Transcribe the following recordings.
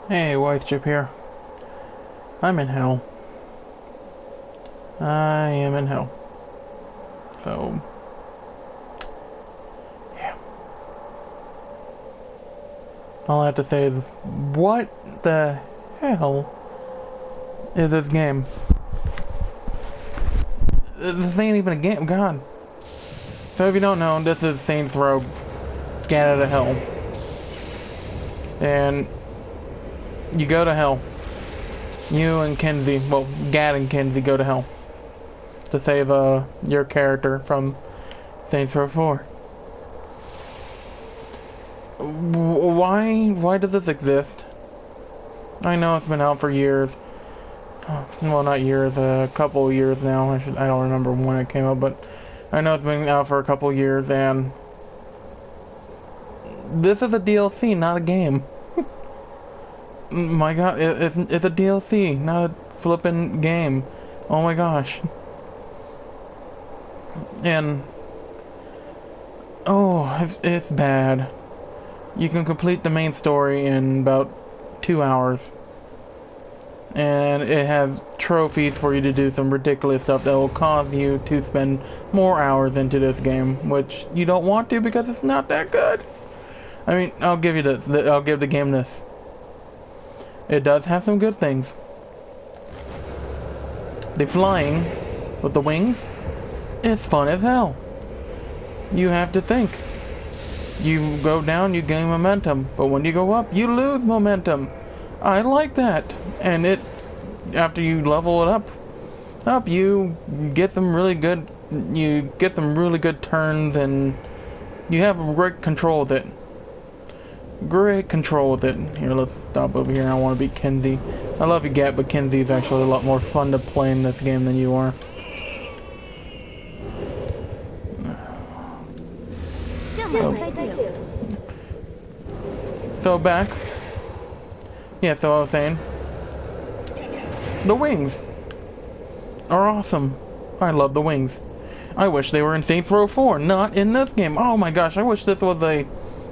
Hey, Wife Chip here. I'm in hell. I am in hell. So, yeah. All I have to say is, what the hell is this game? This ain't even a game, God. So if you don't know, this is Saints Row Gat Out of Hell. And you go to hell. You and Kenzie, well, Gat and Kenzie go to hell to save your character from Saints Row 4. Why does this exist? I know it's been out for years. Well, not years, a couple years now. I don't remember when it came out, but I know it's been out for a couple years, and this is a DLC, not a game. My God, it's a DLC, not a flippin' game. Oh my gosh. And oh, it's bad. You can complete the main story in about 2 hours. And it has trophies for you to do some ridiculous stuff that will cause you to spend more hours into this game, which you don't want to because it's not that good. I mean, I'll give you this. I'll give the game this. It does have some good things. The flying with the wings is fun as hell. You have to think. You go down, you gain momentum, but when you go up, you lose momentum. I like that. And it's after you level it up, you get some really good turns, and you have great control with it. Great control with it. Here, let's stop over here. I want to beat Kenzie. I love you, Gat, but Kenzie's actually a lot more fun to play in this game than you are. Don't mind if I do. So back. Yeah, so I was saying, the wings are awesome. I love the wings. I wish they were in Saints Row 4, not in this game. Oh my gosh, I wish this was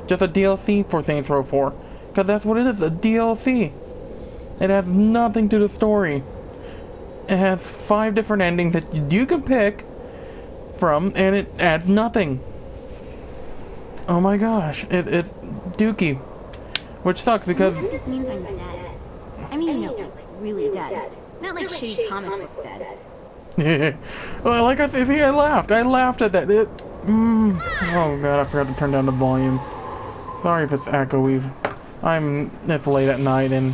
just a DLC for Saints Row 4. Because that's what it is, a DLC. It adds nothing to the story. It has 5 different endings that you can pick from, and it adds nothing. Oh my gosh, it's dookie. Which sucks because... What if this means I'm dead? I mean, you know, like, really dead. Not like shitty comic book dead. Well, like I said, I laughed at that. Oh god, I forgot to turn down the volume. Sorry if it's echoey. It's late at night, and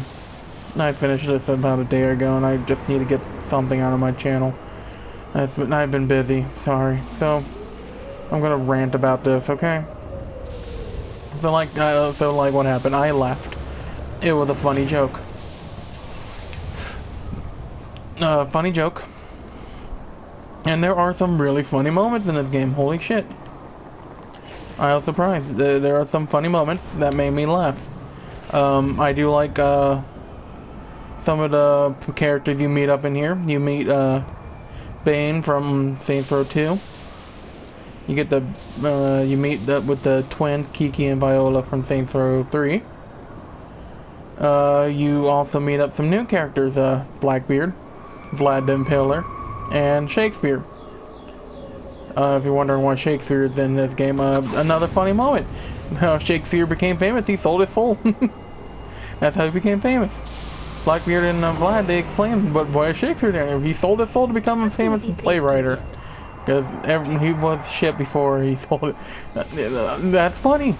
I finished this about a day ago, and I just need to get something out of my channel. I've been busy, sorry. So, I'm gonna rant about this, okay? So like what happened? I laughed. It was a funny joke. Funny joke. And there are some really funny moments in this game. Holy shit. I was surprised. There are some funny moments that made me laugh. I do like some of the characters you meet up in here. You meet Bane from Saints Row 2. You get you meet with the twins, Kiki and Viola from Saints Row 3. You also meet up some new characters, Blackbeard, Vlad the Impaler, and Shakespeare. If you're wondering why Shakespeare is in this game, another funny moment. How Shakespeare became famous, he sold his soul. That's how he became famous. Blackbeard and Vlad, they explained, but why is Shakespeare there? He sold his soul to become a famous playwright. Because he was shit before he sold it. That's funny.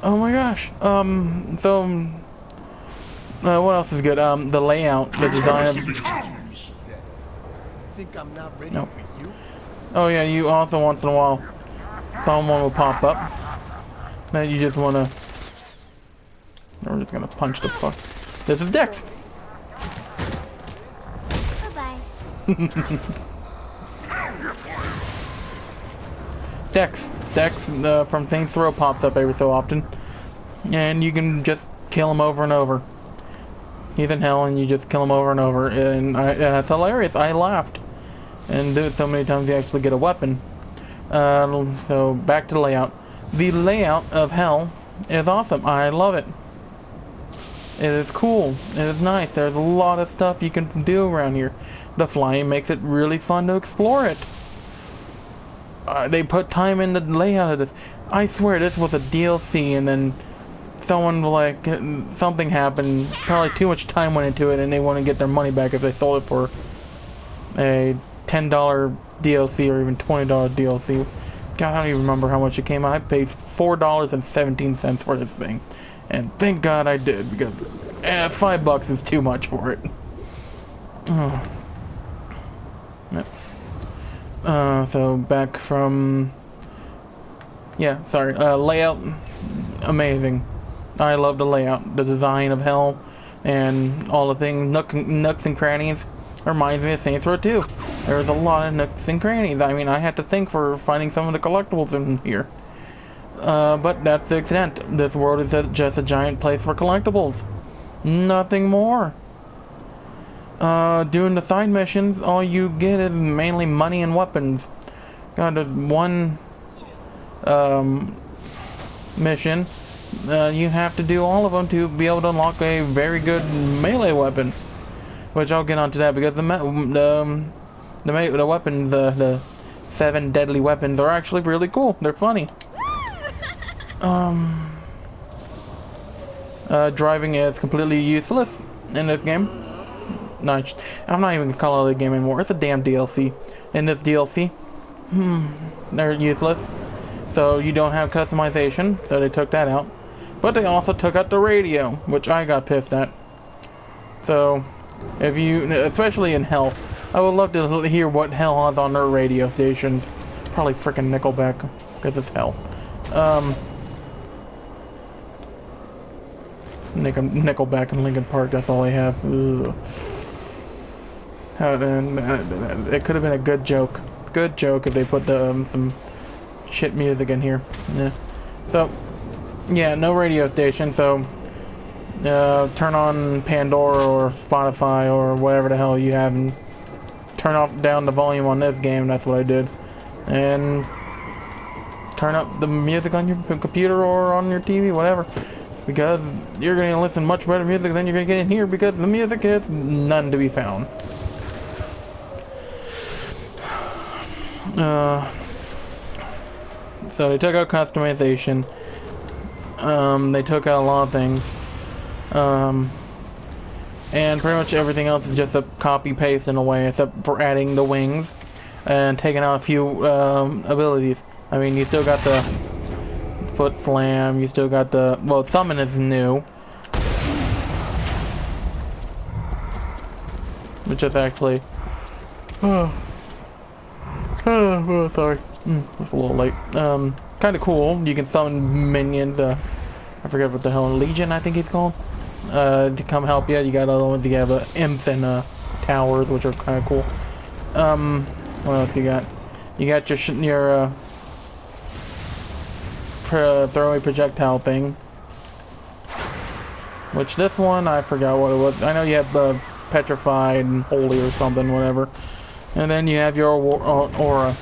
Oh my gosh. So, what else is good? The layout, the design of... Think I'm not ready Nope. for you? Oh yeah, you also once in a while, someone will pop up. Then you just wanna... We're just gonna punch the fuck. This is Dex. Bye-bye. Dex from Saints Row pops up every so often, and you can just kill him over and over. He's in hell, and you just kill him over and over, and that's hilarious. I laughed, and do it so many times you actually get a weapon. So back to the layout. The layout of hell is awesome. I love it. It is cool. It is nice. There's a lot of stuff you can do around here. The flying makes it really fun to explore it. They put time in the layout of this. I swear this was a DLC, and then someone like something happened. Probably too much time went into it, and they want to get their money back if they sold it for a $10 DLC or even $20 DLC. God, I don't even remember how much it came out. I paid $4.17 for this thing, and thank God I did, because $5 is too much for it. Oh. Yep. So back from, yeah, sorry, layout, amazing. I love the layout, the design of Hell, and all the things, nooks and crannies. Reminds me of Saints Row 2. There's a lot of nooks and crannies. I mean, I had to think for finding some of the collectibles in here. But that's the extent. This world is just a giant place for collectibles. Nothing more. Doing the side missions, all you get is mainly money and weapons. God, there's one mission. You have to do all of them to be able to unlock a very good melee weapon. Which I'll get onto that, because the weapons, the 7 deadly weapons, are actually really cool. They're funny. Driving is completely useless in this game. Nice. I'm not even gonna call it a game anymore. It's a damn DLC. In this DLC, they're useless. So you don't have customization, so they took that out. But they also took out the radio, which I got pissed at. So, if you, especially in Hell, I would love to hear what Hell has on their radio stations. Probably frickin' Nickelback, because it's Hell. Nickelback and Linkin Park, that's all they have. Ugh. It could have been a good joke. Good joke if they put some shit music in here. Yeah. So, yeah, no radio station, so turn on Pandora or Spotify or whatever the hell you have and turn down the volume on this game. That's what I did. And turn up the music on your computer or on your TV, whatever. Because you're going to listen much better music than you're going to get in here, because the music is none to be found. So they took out customization. They took out a lot of things. And pretty much everything else is just a copy-paste in a way, except for adding the wings and taking out a few abilities. I mean, you still got the foot slam, you still got the, well, summon is new, which is actually, sorry, it's a little late. Kind of cool. You can summon minions, I forget what the hell, Legion I think he's called, to come help you. You got other ones, you have imps and towers, which are kind of cool. What else you got? You got your throwaway projectile thing, which this one I forgot what it was. I know you have petrified and holy or something, whatever, and then you have your aura.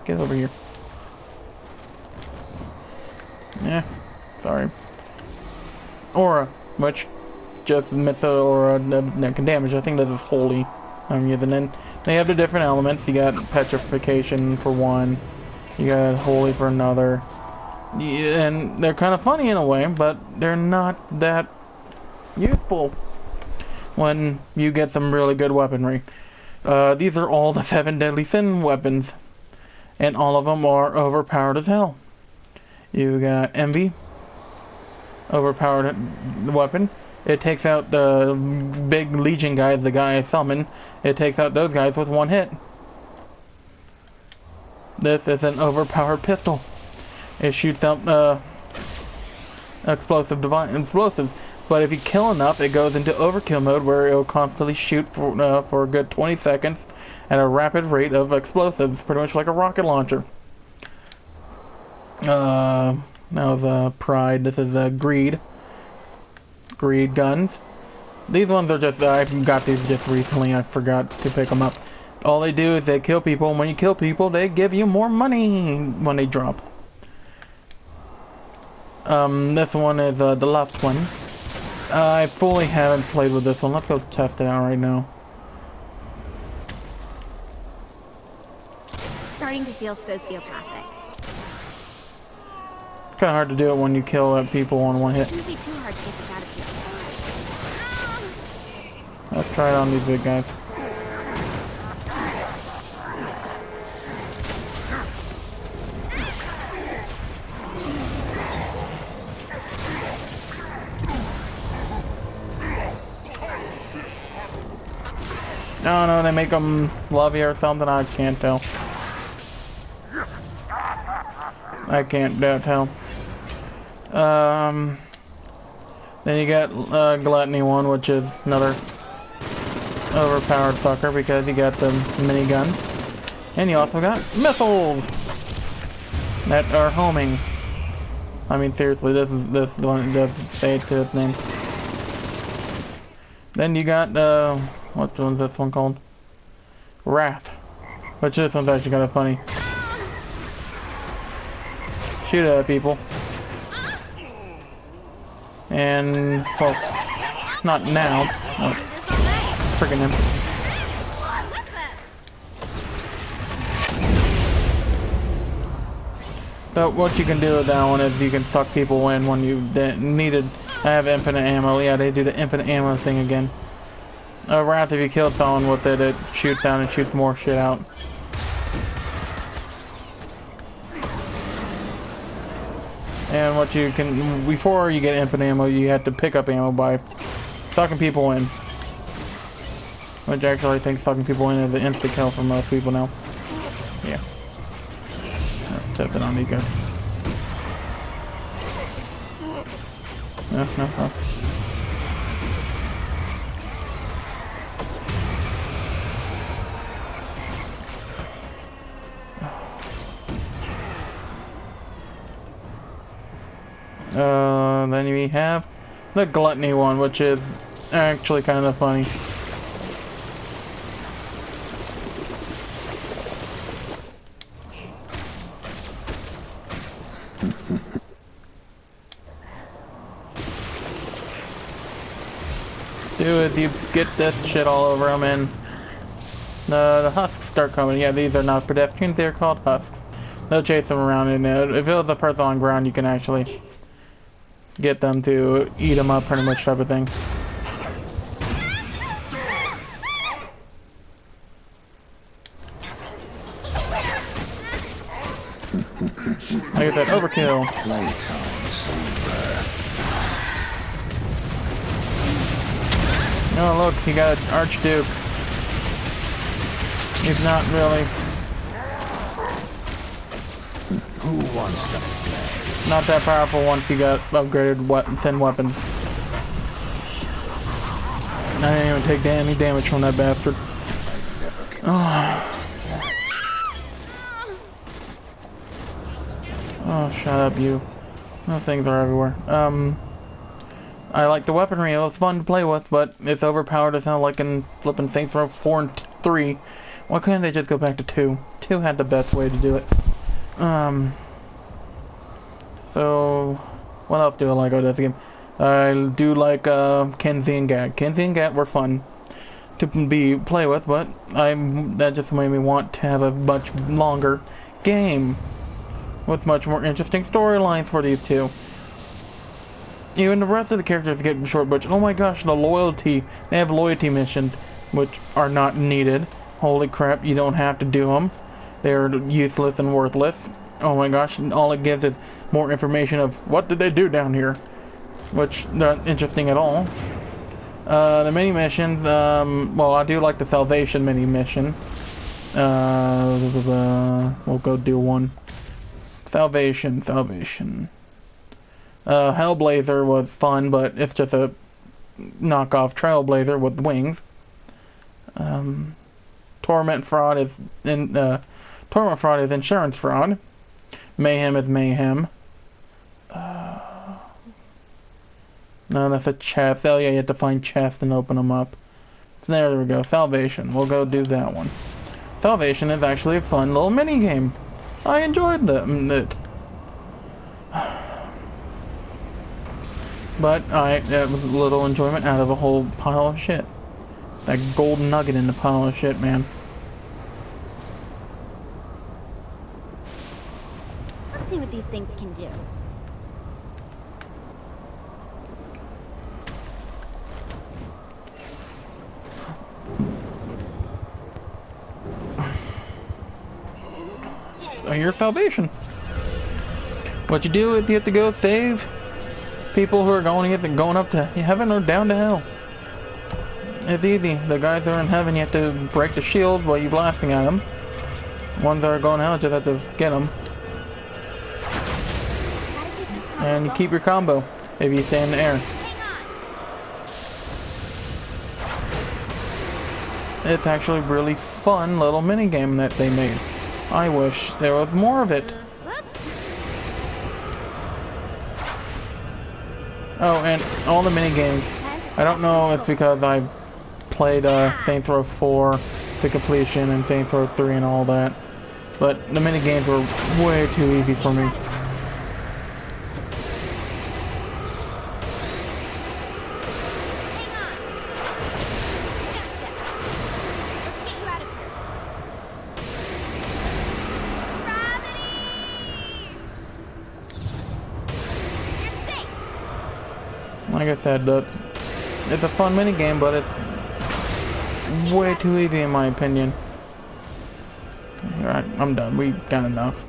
Get over here. Yeah, sorry. Aura, which just emits the aura that can damage. I think this is holy I'm using. And they have the different elements. You got petrification for one, you got holy for another, and they're kind of funny in a way, but they're not that useful when you get some really good weaponry. These are all the 7 deadly sin weapons, and all of them are overpowered as hell. You got Envy, overpowered weapon. It takes out the big Legion guys, the guy I summoned. It takes out those guys with 1 hit. This is an overpowered pistol. It shoots out explosives. But if you kill enough, it goes into overkill mode, where it will constantly shoot for a good 20 seconds at a rapid rate of explosives, pretty much like a rocket launcher. That was Pride. This is Greed. Greed guns. These ones are just, I got these just recently, I forgot to pick them up. All they do is they kill people, and when you kill people, they give you more money when they drop. This one is the last one. I fully haven't played with this one. Let's go test it out right now. Starting to feel sociopathic. Kind of hard to do it when you kill people on one hit. Shouldn't be too hard to get this out of here. Let's try it on these big guys. No, no, they make them love you or something. I can't tell. I can't tell. Then you got Gluttony one, which is another overpowered sucker because you got the miniguns, and you also got missiles that are homing. I mean, seriously, this is the one that does say it to its name. Then you got what one's this one called? Wrath, which this one's actually kind of funny. Shoot at people. And, well, not now. Oh, freaking him. But what you can do with that one is you can suck people in when you needed. I have infinite ammo. Yeah, they do the infinite ammo thing again. Wrath, if you kill someone with it, it shoots out and shoots more shit out. And what you can, before you get infinite ammo, you have to pick up ammo by sucking people in. Which actually I think sucking people in is an instant kill for most people now. Yeah. Let's test it on these guys. No, no, no. Then we have the Gluttony one, which is actually kind of funny. Dude, you get this shit all over them, and the husks start coming. Yeah, these are not pedestrians, they're called husks. They'll chase them around, and if it was a person on ground, you can actually get them to eat them up, pretty much, type of thing. I get that overkill. Oh look, he got an Archduke. He's not really. Who wants to play? Not that powerful once he got upgraded thin weapons. I didn't even take any damage from that bastard. Oh, shut up, you. Those things are everywhere. I like the weaponry. It was fun to play with, but it's overpowered as hell, like in flipping Saints Row 4 and 3. Why couldn't they just go back to 2? 2 had the best way to do it. So, what else do I like about this game? I do like Kenzie and Gat. Kenzie and Gat were fun to play with, but that just made me want to have a much longer game with much more interesting storylines for these two. Even the rest of the characters get short, but oh my gosh, the loyalty. They have loyalty missions, which are not needed. Holy crap, you don't have to do them. They're useless and worthless. Oh my gosh, all it gives is more information of what did they do down here, which not interesting at all. The mini missions, well, I do like the Salvation mini mission. We'll go do one. Salvation. Hellblazer was fun, but it's just a knockoff Trailblazer with wings. Torment Fraud is insurance fraud. Mayhem is mayhem. No, that's a chest. Oh yeah, you have to find chests and open them up. So there we go. Salvation. We'll go do that one. Salvation is actually a fun little mini game. I enjoyed it. But that was a little enjoyment out of a whole pile of shit. That gold nugget in the pile of shit, man. Let's see what these things can do. So your salvation. What you do is you have to go save people who are going up to heaven or down to hell. It's easy. The guys that are in heaven, you have to break the shield while you're blasting at them. Ones that are going to hell, just have to get them. And you keep your combo if you stay in the air. It's actually a really fun little mini game that they made. I wish there was more of it. Oh, and all the mini games. I don't know. It's because I played Saints Row 4 to completion and Saints Row 3 and all that. But the mini games were way too easy for me. Like I said, it's a fun mini game, but it's way too easy in my opinion. Alright, I'm done. We got enough.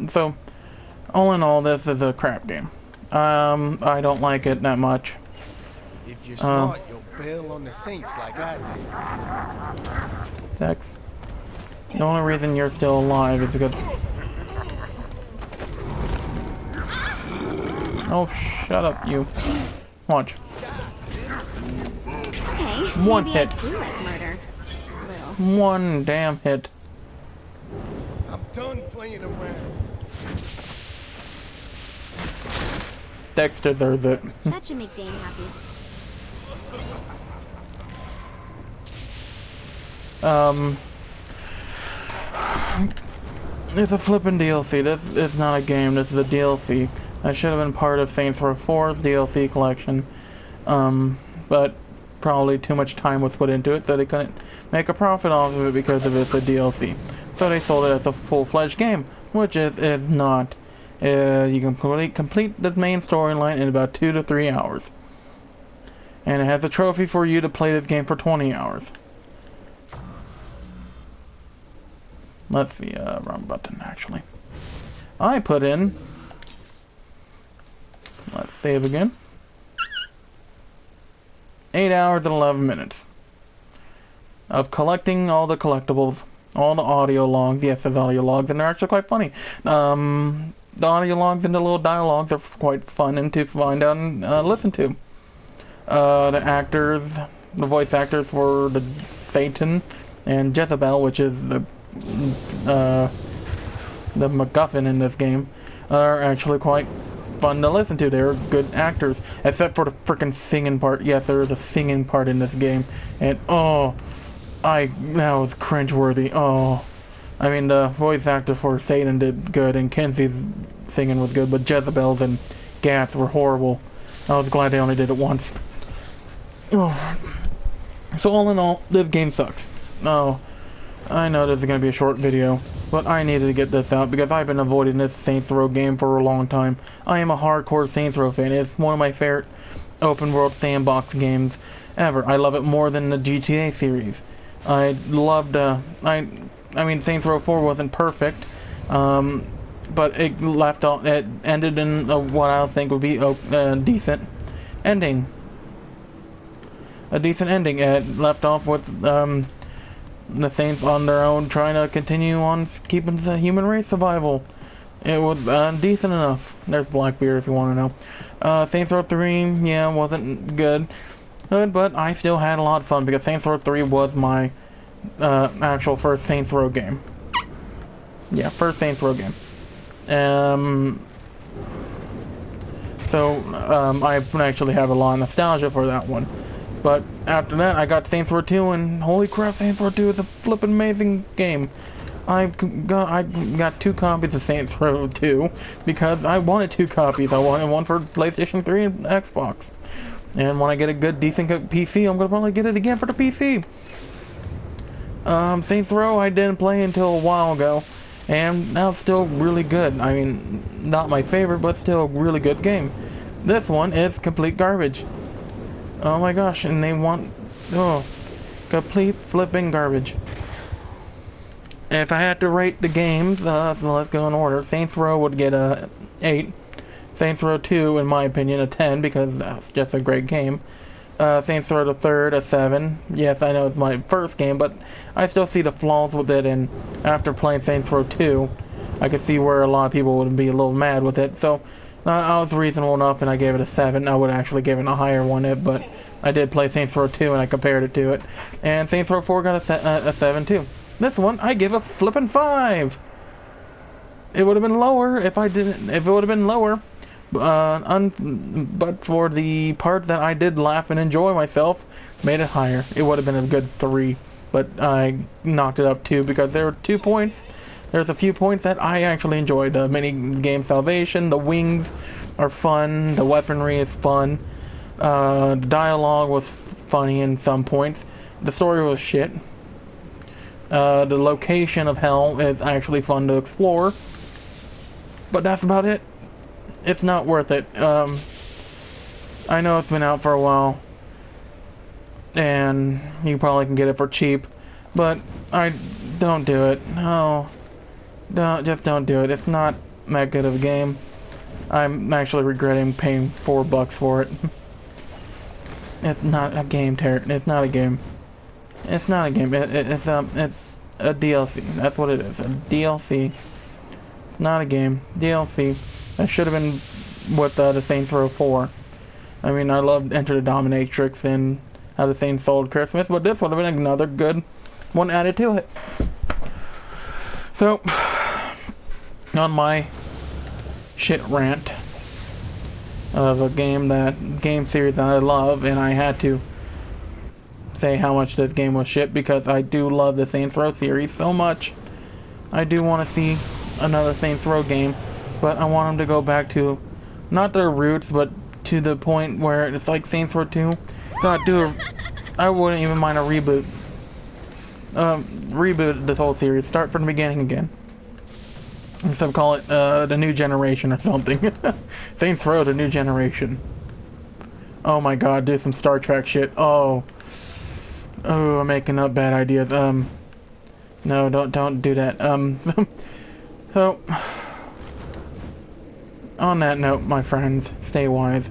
So, all in all, this is a crap game. I don't like it that much. If you're smart, you'll bail on the Saints like I did. Sex. The only reason you're still alive is because... Oh, shut up, you. Watch. Okay, One maybe hit. I do like murder. One damn hit. I'm done playing around. Dex deserves it. That should make Dane happy. It's a flippin' DLC. This is not a game, this is a DLC. That should have been part of Saints Row 4's DLC collection. But probably too much time was put into it, so they couldn't make a profit off of it because of it's a DLC. So they sold it as a full-fledged game, which is not. You can complete the main storyline in about 2 to 3 hours. And it has a trophy for you to play this game for 20 hours. Let's see, wrong button actually. I put in, let's save again, 8 hours and 11 minutes of collecting all the collectibles, all the audio logs. Yes, there's audio logs, and they're actually quite funny. The audio logs and the little dialogues are quite fun and to find out and listen to. The actors, the voice actors for the Satan and Jezebel, which is the MacGuffin in this game, are actually quite fun to listen to. They're good actors, except for the freaking singing part. Yes, there is a singing part in this game, and that was cringeworthy. I mean, the voice actor for Satan did good, and Kenzie's singing was good, but Jezebel's and Gat's were horrible. I was glad they only did it once. So all in all, this game sucks. I know this is going to be a short video, but I needed to get this out because I've been avoiding this Saints Row game for a long time. I am a hardcore Saints Row fan. It's one of my favorite open world sandbox games ever. I love it more than the GTA series. I loved, I mean, Saints Row 4 wasn't perfect, but it ended in what I think would be a decent ending. A decent ending. It left off with, the Saints on their own trying to continue on keeping the human race survival. It was decent enough. There's Blackbeard if you want to know. Saints Row 3, yeah, wasn't good, but I still had a lot of fun because Saints Row 3 was my actual first Saints Row game. Yeah, first Saints Row game. Um, I actually have a lot of nostalgia for that one. But after that, I got Saints Row 2, and holy crap, Saints Row 2 is a flippin' amazing game. I got 2 copies of Saints Row 2 because I wanted 2 copies. I wanted one for PlayStation 3 and Xbox. And when I get a good, decent PC, I'm gonna probably get it again for the PC. Saints Row I didn't play until a while ago, and now it's still really good. I mean, not my favorite, but still a really good game. This one is complete garbage. Oh my gosh, and they want, complete flipping garbage. If I had to rate the games, so let's go in order. Saints Row would get a 8. Saints Row 2, in my opinion, a 10, because that's just a great game. Saints Row the Third, a 7. Yes, I know it's my first game, but I still see the flaws with it, and after playing Saints Row 2, I could see where a lot of people would be a little mad with it. So, I was reasonable enough, and I gave it a 7. I would actually give it a higher one, but I did play Saints Row 2, and I compared it to it. And Saints Row 4 got a 7, too. This one, I give a flippin' 5! It would have been lower if it would have been lower. But for the parts that I did laugh and enjoy myself, made it higher. It would have been a good 3, but I knocked it up 2 because there were 2 points. There's a few points that I actually enjoyed. The mini game Salvation, the wings are fun, the weaponry is fun, the dialogue was funny in some points, the story was shit. The location of hell is actually fun to explore, but that's about it. It's not worth it. I know it's been out for a while, and you probably can get it for cheap, but I don't do it. No, just don't do it. It's not that good of a game. I'm actually regretting paying $4 for it. It's not a game, It's not a game. It's not a game. It's a DLC. That's what it is. A DLC. It's not a game. DLC. That should have been with the Saints Row 4. I mean, I loved Enter the Dominatrix and How the Saints Sold Christmas, but this would have been another good one added to it. So, on my shit rant of a game series that I love, and I had to say how much this game was shit because I do love the Saints Row series so much. I do want to see another Saints Row game, but I want them to go back to not their roots, but to the point where it's like Saints Row 2. God, dude, I wouldn't even mind a reboot. Reboot this whole series. Start from the beginning again. Instead of call it the New Generation or something. Saints Row, the New Generation. Oh my God, do some Star Trek shit. Oh, I'm making up bad ideas. No, don't do that. So, on that note, my friends, stay wise.